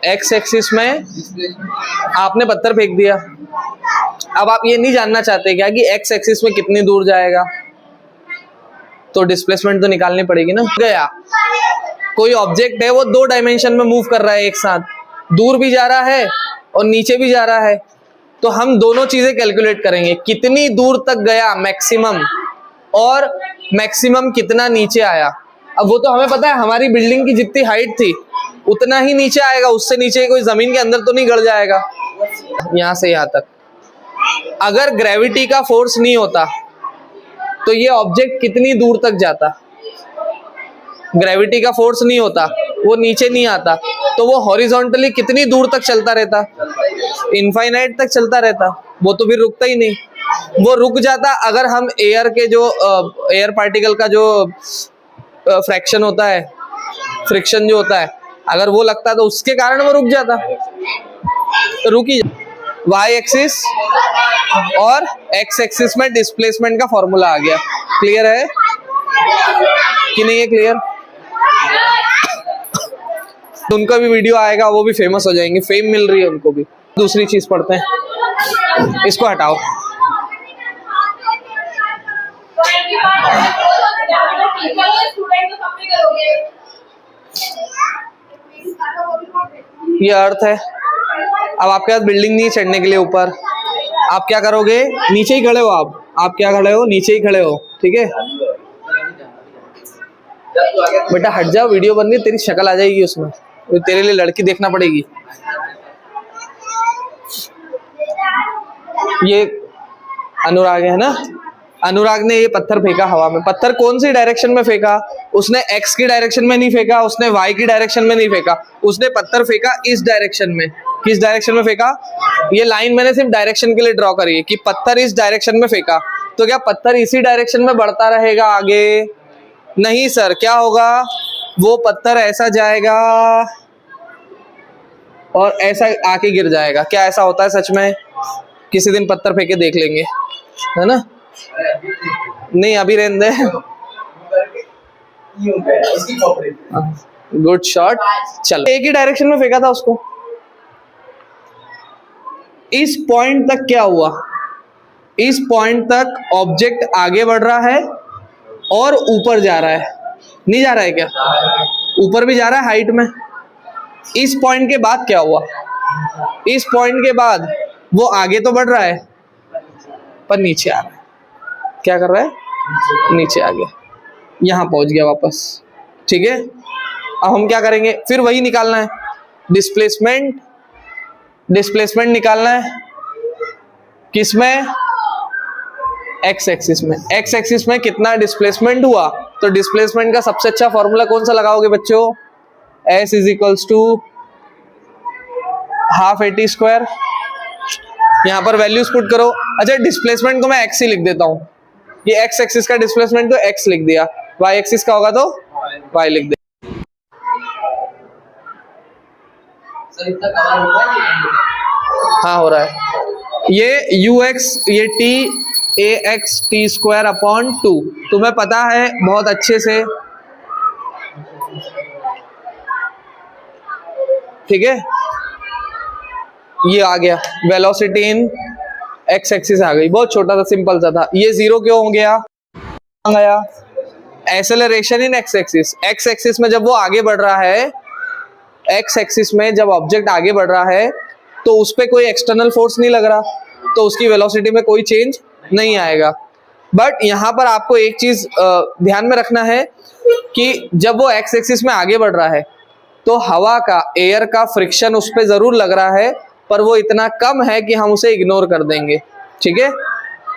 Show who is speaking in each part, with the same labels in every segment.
Speaker 1: X axis में आपने पत्थर फेंक दिया, अब आप ये नहीं जानना चाहते क्या कि एक्स एक्सिस में कितनी दूर जाएगा, तो डिस्प्लेसमेंट तो निकालनी पड़ेगी ना। गया कोई ऑब्जेक्ट है वो 2 डायमेंशन में मूव कर रहा है एक साथ, दूर भी जा रहा है और नीचे भी जा रहा है, तो हम दोनों चीजें कैलकुलेट करेंगे, कितनी दूर तक गया मैक्सिमम और मैक्सिमम कितना नीचे आया। अब वो तो हमें पता है हमारी बिल्डिंग की जितनी हाइट थी उतना ही नीचे आएगा, उससे नीचे कोई जमीन के अंदर तो नहीं गड़ जाएगा। यहां से यहां तक अगर ग्रेविटी का फोर्स नहीं होता तो ये ऑब्जेक्ट कितनी दूर तक जाता, ग्रेविटी का फोर्स नहीं होता वो नीचे नहीं आता तो वो हॉरिजॉन्टली कितनी दूर तक चलता रहता, इनफाइनाइट तक चलता रहता, वो तो फिर रुकता ही नहीं। वो रुक जाता अगर हम एयर के जो एयर पार्टिकल का जो फ्रैक्शन होता है, फ्रिक्शन जो होता है, अगर वो लगता तो उसके कारण वो रुक जाता, तो रुकी। वाई एक्सिस और एक्स एक्सिस में डिस्प्लेसमेंट का फॉर्मूला आ गया। क्लियर है कि नहीं है? क्लियर। उनका भी वीडियो आएगा, वो भी फेमस हो जाएंगे, फेम मिल रही है उनको भी। दूसरी चीज पढ़ते हैं, इसको हटाओ। ये अर्थ है। अब आपके पास बिल्डिंग नहीं चढ़ने के लिए ऊपर, आप क्या करोगे? नीचे ही खड़े हो आप क्या खड़े हो? नीचे ही खड़े हो, ठीक है बेटा, हट जाओ, वीडियो बन रही है, तेरी शक्ल आ जाएगी उसमें, तेरे लिए लड़की देखना पड़ेगी। ये अनुराग है ना, अनुराग ने ये पत्थर फेंका हवा में। पत्थर कौन सी डायरेक्शन में फेंका? उसने एक्स की डायरेक्शन में नहीं फेंका, उसने वाई की डायरेक्शन में नहीं फेंका, उसने पत्थर फेंका इस डायरेक्शन में। किस डायरेक्शन में फेंका? ये लाइन मैंने सिर्फ डायरेक्शन के लिए ड्रॉ करी है कि पत्थर इस डायरेक्शन में फेंका, तो क्या पत्थर इसी डायरेक्शन में बढ़ता रहेगा आगे? नहीं सर, क्या होगा? वो पत्थर ऐसा जाएगा और ऐसा आके गिर जाएगा। क्या ऐसा होता है सच में? किसी दिन पत्थर फेंके देख लेंगे, है ना? नहीं अभी रहने दे। Good shot. चलो, एक ही डायरेक्शन में फेंका था उसको। इस पॉइंट तक क्या हुआ? इस पॉइंट तक ऑब्जेक्ट आगे बढ़ रहा है और ऊपर जा रहा है, नहीं जा रहा है क्या? ऊपर भी जा रहा है हाइट में। इस पॉइंट के बाद क्या हुआ? इस पॉइंट के बाद वो आगे तो बढ़ रहा है पर नीचे आ रहा है। क्या कर रहा है? नीचे आ गया, यहां पहुंच गया वापस, ठीक है। अब हम क्या करेंगे? फिर वही निकालना है, डिस्प्लेसमेंट निकालना है। किसमें? एक्स एक्सिस में। एक्स एक्सिस में कितना डिस्प्लेसमेंट हुआ, तो डिस्प्लेसमेंट का सबसे अच्छा फॉर्मूला कौन सा लगाओगे बच्चों? S is equals to half AT square. यहां पर वैल्यूज पुट करो। अच्छा, डिस्प्लेसमेंट को मैं एक्स ही लिख देता हूं, ये एक्स एक्सिस का डिस्प्लेसमेंट तो एक्स लिख दिया, वाई एक्सिस का होगा तो वाई लिख दिया। हाँ हो रहा है। ये ux, ये t ax t square upon 2 तुम्हें पता है बहुत अच्छे से, ठीक है। ये आ गया वेलोसिटी इन एक्स एक्सिस आ गई, बहुत छोटा सा सिंपल सा था। ये 0 क्यों हो गया? Acceleration in x axis. X axis में जब वो आगे बढ़ रहा है, एक्स एक्सिस में जब ऑब्जेक्ट आगे बढ़ रहा है तो उस पर कोई एक्सटर्नल फोर्स नहीं लग रहा, तो उसकी वेलोसिटी में कोई चेंज नहीं आएगा। बट यहाँ पर आपको एक चीज ध्यान में रखना है कि जब वो एक्स एक्सिस में आगे बढ़ रहा है तो हवा का, एयर का फ्रिक्शन उस पर जरूर लग रहा है, पर वो इतना कम है कि हम उसे इग्नोर कर देंगे, ठीक है।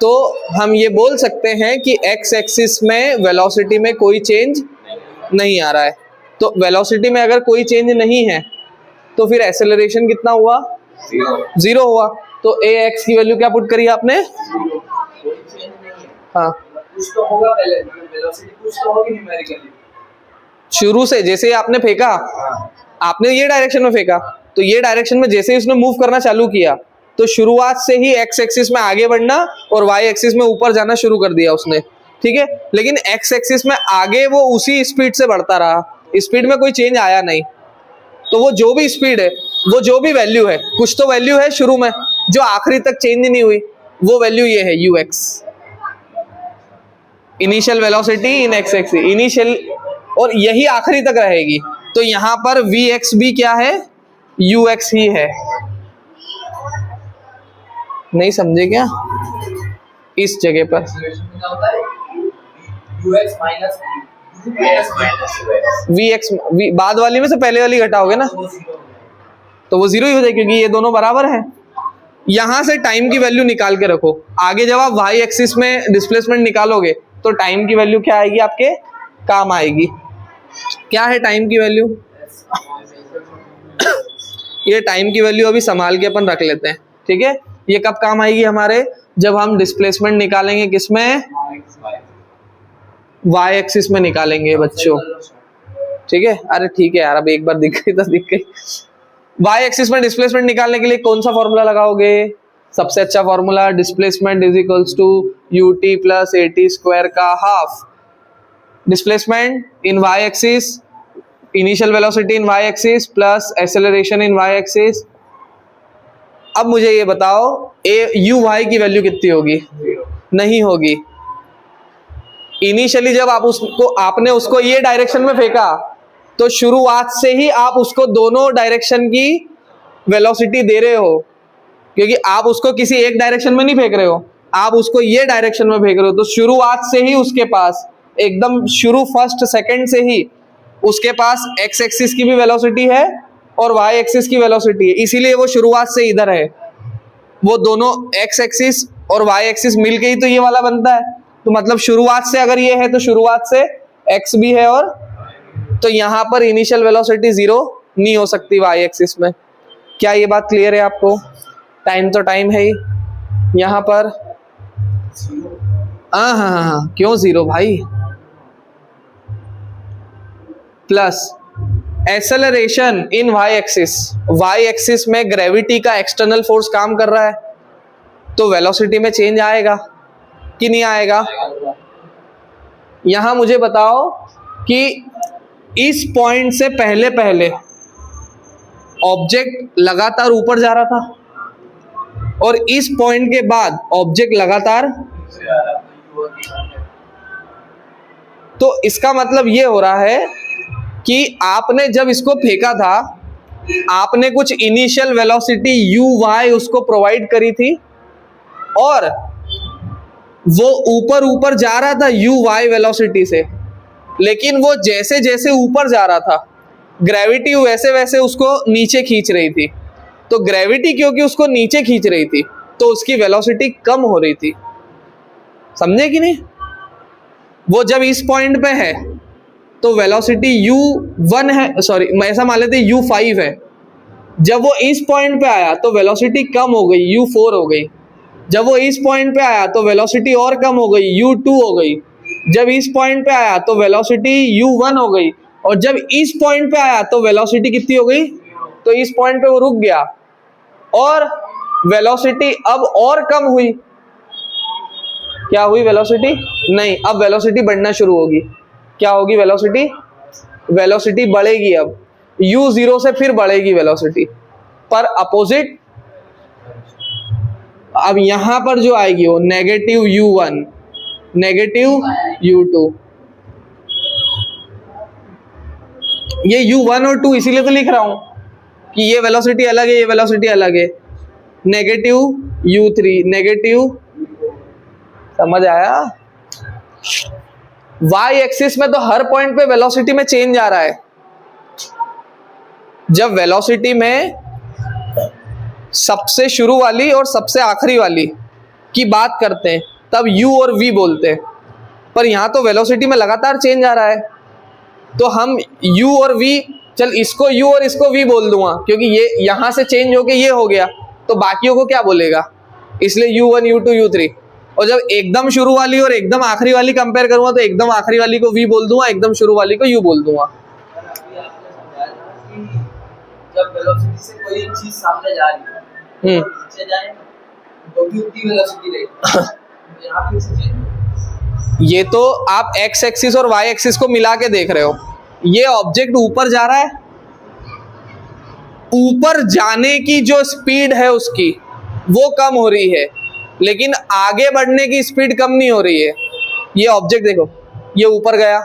Speaker 1: तो हम ये बोल सकते हैं कि एक्स एक्सिस में वेलोसिटी में कोई चेंज नहीं आ रहा है। तो वेलोसिटी में अगर कोई चेंज नहीं है तो फिर एक्सेलरेशन कितना हुआ? 0 हुआ। तो ax की वैल्यू क्या पुट करी आपने? हाँ, शुरू से जैसे ही आपने फेंका, आपने ये डायरेक्शन में फेंका, तो ये डायरेक्शन में जैसे ही उसने मूव करना चालू किया तो शुरुआत से ही एक्स एक्सिस में आगे बढ़ना और वाई एक्सिस में ऊपर जाना शुरू कर दिया उसने, ठीक है। लेकिन एक्स एक्सिस में आगे वो उसी स्पीड से बढ़ता रहा, स्पीड में कोई चेंज आया नहीं, तो वो जो भी स्पीड है, वो जो भी वैल्यू है, कुछ तो वैल्यू है शुरू में जो आखिरी तक चेंज नहीं हुई, वो वैल्यू ये है ux, इनिशियल वेलोसिटी इन x एक्सिस, इनिशियल, और यही आखिरी तक रहेगी। तो यहां पर vx भी क्या है, ux ही है। नहीं समझे क्या इस जगह पर? vx बाद वाली में से पहले वाली घटाओगे ना, तो वो जीरो ही हो जाएगी, क्योंकि ये दोनों बराबर है। यहां से टाइम की वैल्यू निकाल के रखो, आगे जब आप y एक्सिस में डिस्प्लेसमेंट निकालोगे तो टाइम की वैल्यू क्या आएगी, आपके काम आएगी। क्या है टाइम की वैल्यू? ये टाइम की वैल्यू अभी संभाल के अपन रख लेते हैं, ठीक है। ये कब काम आएगी हमारे, जब हम डिस्प्लेसमेंट निकालेंगे, किसमें, y एक्सिस में निकालेंगे बच्चों, ठीक है। अरे ठीक है यार, अब एक बार दिख गई तो दिख गई। y एक्सिस में डिस्प्लेसमेंट निकालने के लिए कौन सा फॉर्मूला लगाओगे? सबसे अच्छा formula, displacement is equals to ut plus at square का half, displacement in y axis, initial velocity in y axis plus acceleration in y axis. अब मुझे ये बताओ uy की वैल्यू कितनी होगी? नहीं होगी। इनिशियली जब आपने उसको ये डायरेक्शन में फेंका, तो शुरुआत से ही आप उसको दोनों डायरेक्शन की वेलोसिटी दे रहे हो, क्योंकि आप उसको किसी एक डायरेक्शन में नहीं फेंक रहे हो, आप उसको ये डायरेक्शन में फेंक रहे हो। तो शुरुआत से ही उसके पास, एकदम शुरू फर्स्ट सेकंड से ही उसके पास x एक्सिस की भी वेलोसिटी है और y एक्सिस की वेलोसिटी है, इसीलिए वो शुरुआत से इधर है। वो दोनों x एक्सिस और y एक्सिस मिलके ही तो ये वाला बनता है। तो मतलब शुरुआत से अगर ये है तो शुरुआत से x भी है, और तो यहाँ पर इनिशियल वेलोसिटी जीरो नहीं हो सकती y एक्सिस में। क्या ये बात क्लियर है आपको? टाइम तो टाइम है ही यहाँ पर। हाँ, क्यों जीरो भाई? Plus acceleration in y axis, y axis में ग्रेविटी का एक्सटर्नल फोर्स काम कर रहा है, तो वेलोसिटी में चेंज आएगा कि नहीं आएगा? यहां मुझे बताओ कि इस पॉइंट से पहले पहले ऑब्जेक्ट लगातार ऊपर जा रहा था, और इस पॉइंट के बाद ऑब्जेक्ट लगातार, तो इसका मतलब ये हो रहा है कि आपने जब इसको फेंका था, आपने कुछ इनिशियल वेलोसिटी uy उसको प्रोवाइड करी थी, और वो ऊपर ऊपर जा रहा था uy वेलोसिटी से, लेकिन वो जैसे जैसे ऊपर जा रहा था, ग्रेविटी वैसे वैसे उसको नीचे खींच रही थी। तो ग्रेविटी क्योंकि उसको नीचे खींच रही थी, तो उसकी वेलोसिटी कम हो रही थी। समझे कि नहीं? वो जब इस पॉइंट पे है तो वेलोसिटी u1 है, सॉरी ऐसा मान लेते u5 है। जब वो इस पॉइंट पे आया तो वेलोसिटी कम हो गई, u4 हो गई। जब वो इस पॉइंट पे आया तो वेलोसिटी और कम हो गई, u2 हो गई। जब इस पॉइंट पे आया तो वेलोसिटी u1 हो गई, और जब इस पॉइंट पे आया तो वेलोसिटी कितनी हो गई? तो इस पॉइंट पे वो रुक गया, और वेलोसिटी अब और कम हुई। क्या हुई वेलोसिटी? नहीं, अब वेलोसिटी बढ़ना शुरू होगी। क्या होगी वेलोसिटी? वेलोसिटी बढ़ेगी। अब u0 से फिर बढ़ेगी वेलोसिटी, पर अपोजिट। अब यहां पर जो आएगी वो नेगेटिव u1, नेगेटिव u2। ये u1 और 2 इसीलिए तो लिख रहा हूं कि ये वेलोसिटी अलग है, ये वेलोसिटी अलग है। नेगेटिव u3, नेगेटिव, समझ आया? y एक्सिस में तो हर पॉइंट पे वेलोसिटी में चेंज आ रहा है। जब वेलोसिटी में सबसे शुरू वाली और सबसे आखिरी वाली की बात करते हैं तब u और v बोलते हैं, पर यहां तो वेलोसिटी में लगातार चेंज आ रहा है, तो हम u और v, चल इसको u और इसको v बोल दूंगा, क्योंकि ये यहां से चेंज होके ये हो गया, तो बाकियों को क्या बोलेगा? इसलिए u1, u2, u3। और जब एकदम शुरू वाली और एकदम आखिरी वाली कंपेयर करूंगा तो एकदम आखिरी वाली को v बोल दूंगा, एकदम शुरू वाली को u बोल दूंगा।
Speaker 2: जब वेलोसिटी से कोई चीज सामने जा रही है, नीचे जाए तो भी उतनी वेलोसिटी रहेगी। यहाँ पे
Speaker 1: ये तो आप x एक्सिस और y एक्सिस को मिला के देख रहे हो। ये ऑब्जेक्ट ऊपर जा रहा है, ऊपर जाने की जो स्पीड है उसकी वो कम हो रही है, लेकिन आगे बढ़ने की स्पीड कम नहीं हो रही है। ये ऑब्जेक्ट देखो, ये ऊपर गया,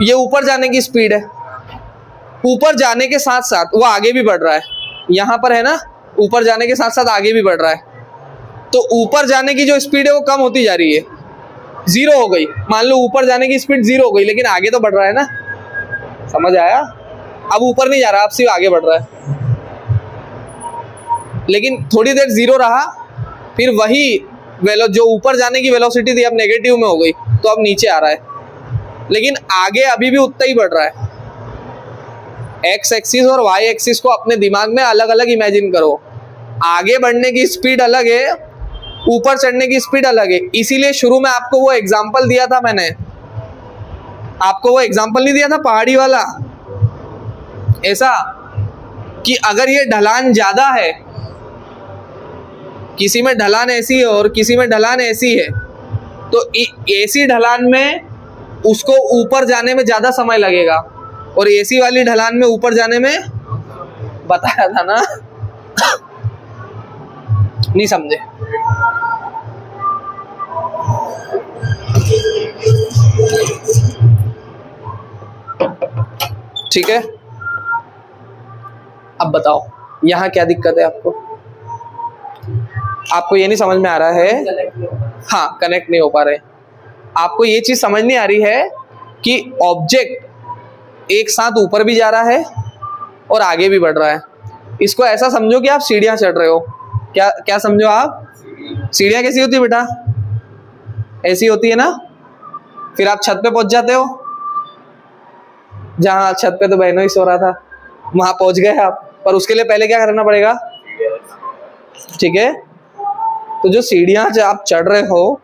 Speaker 1: ये ऊपर जाने की स्पीड है, ऊपर जाने के साथ साथ वो आगे भी बढ़ रहा है। यहां पर है ना, ऊपर जाने के साथ साथ आगे भी बढ़ रहा है, तो ऊपर जाने की जो स्पीड है वो कम होती जा रही है, 0 हो गई। मान लो ऊपर जाने की स्पीड 0 हो गई, लेकिन आगे तो बढ़ रहा है ना, समझ आया? अब ऊपर नहीं जा रहा, अब सिर्फ आगे बढ़ रहा है, लेकिन थोड़ी देर 0 रहा, फिर वही जो ऊपर जाने की वेलोसिटी थी अब नेगेटिव में हो गई, तो अब नीचे आ रहा है, लेकिन आगे अभी भी उतना ही बढ़ रहा है। एक्स एक्सिस और वाई एक्सिस को अपने दिमाग में अलग अलग इमेजिन करो। आगे बढ़ने की स्पीड अलग है, ऊपर चढ़ने की स्पीड अलग है। इसीलिए शुरू में आपको वो एग्जांपल दिया था, मैंने आपको वो एग्जांपल नहीं दिया था पहाड़ी वाला, ऐसा कि अगर ये ढलान ज्यादा है, किसी में ढलान ऐसी है और किसी में ढलान ऐसी है, तो ऐसी ढलान में उसको ऊपर जाने में ज्यादा समय लगेगा, और एसी वाली ढलान में ऊपर जाने में, बताया था ना नहीं समझे? ठीक है, अब बताओ यहां क्या दिक्कत है आपको? आपको ये नहीं समझ में आ रहा है? हाँ, कनेक्ट नहीं हो पा रहे। आपको ये चीज समझ नहीं आ रही है कि ऑब्जेक्ट एक साथ ऊपर भी जा रहा है और आगे भी बढ़ रहा है। इसको ऐसा समझो कि आप सीढ़ियां चढ़ रहे हो। क्या क्या समझो आप? सीढ़ियां कैसी होती है बेटा? ऐसी होती है ना। फिर आप छत पे पहुंच जाते हो, जहां छत पे तो बहनों ही सो रहा था, वहां पहुंच गए आप, पर उसके लिए पहले क्या करना पड़ेगा? ठीक है, तो जो सीढ़ियां आप चढ़ रहे हो,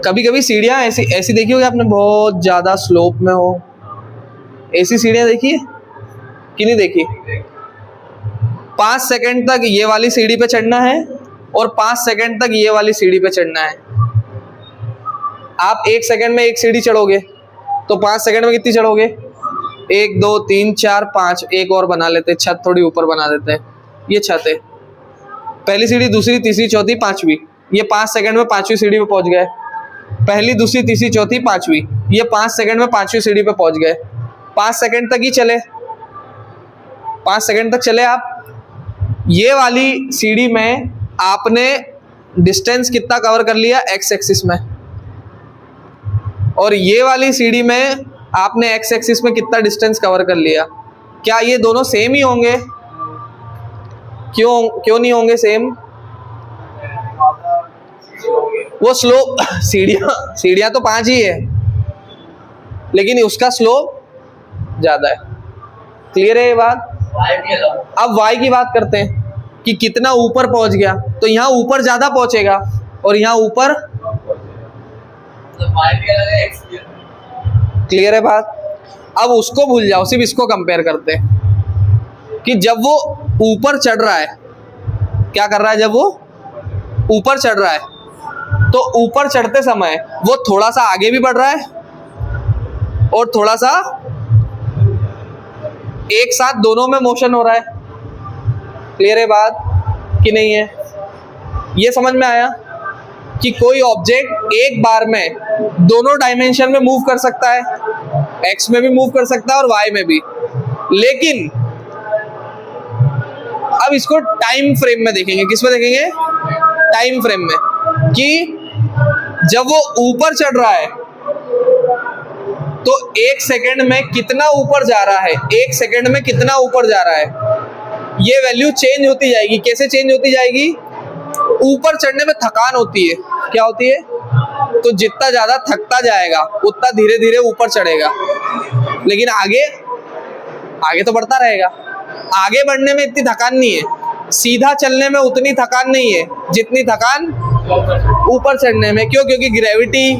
Speaker 1: कभी कभी सीढ़ियां ऐसी देखी होगी आपने, बहुत ज्यादा स्लोप में हो, ऐसी सीढ़ियां देखी है कि नहीं देखी? 5 सेकंड तक ये वाली सीढ़ी पे चढ़ना है और 5 सेकंड तक ये वाली सीढ़ी पे चढ़ना है। आप 1 सेकंड में एक सीढ़ी चढ़ोगे तो 5 सेकंड में कितनी चढ़ोगे? 1 2 3 4 5, एक और बना लेते, छत थोड़ी ऊपर बना देते हैं। ये छत है, पहली सीढ़ी, दूसरी, तीसरी, चौथी, पांचवी, ये 5 सेकंड में 5वीं सीढ़ी पे पहुंच गए। पहली, दूसरी, तीसरी, चौथी, पांचवी, ये 5 सेकंड में 5वीं सीढ़ी पे पहुंच गए। 5 सेकंड तक ही चले, 5 सेकंड तक चले आप। ये वाली सीढ़ी में आपने डिस्टेंस कितना कवर कर लिया? एक्स एक्सिस में। और ये वाली सीढ़ी में आपने एक्स एक्सिस में कितना डिस्टेंस कवर कर लिया? क्या ये दोनों सेम ही होंगे? क्यों नहीं होंगे सेम? वो स्लोप, सीढ़ियां तो 5 ही है, लेकिन उसका स्लोप ज्यादा है। क्लियर है ये बात? अब y की बात करते हैं कि कितना ऊपर पहुंच गया, तो यहाँ ऊपर ज्यादा पहुंचेगा और यहाँ ऊपर, क्लियर है बात? अब उसको भूल जाओ, सिर्फ इसको कंपेयर करते हैं कि जब वो ऊपर चढ़ रहा है, क्या कर रहा है? जब वो ऊपर चढ़ रहा है तो ऊपर चढ़ते समय वो थोड़ा सा आगे भी बढ़ रहा है और थोड़ा सा, एक साथ दोनों में मोशन हो रहा है। क्लियर है बात कि नहीं है? ये समझ में आया कि कोई ऑब्जेक्ट एक बार में दोनों डायमेंशन में मूव कर सकता है, एक्स में भी मूव कर सकता है और वाई में भी, लेकिन अब इसको टाइम फ्रेम में देखेंगे। किस में देखेंगे? टाइम फ्रेम में, कि जब वो ऊपर चढ़ रहा है तो 1 सेकंड में कितना ऊपर जा रहा है, 1 सेकंड में कितना ऊपर जा रहा है, ये वैल्यू चेंज होती जाएगी। कैसे चेंज होती जाएगी? ऊपर चढ़ने में थकान होती है। क्या होती है? तो जितना ज्यादा थकता जाएगा उतना धीरे धीरे ऊपर चढ़ेगा, लेकिन आगे तो बढ़ता रहेगा। आगे बढ़ने में इतनी थकान नहीं है, सीधा चलने में उतनी थकान नहीं है जितनी थकान ऊपर चढ़ने में। क्यों? क्योंकि ग्रेविटी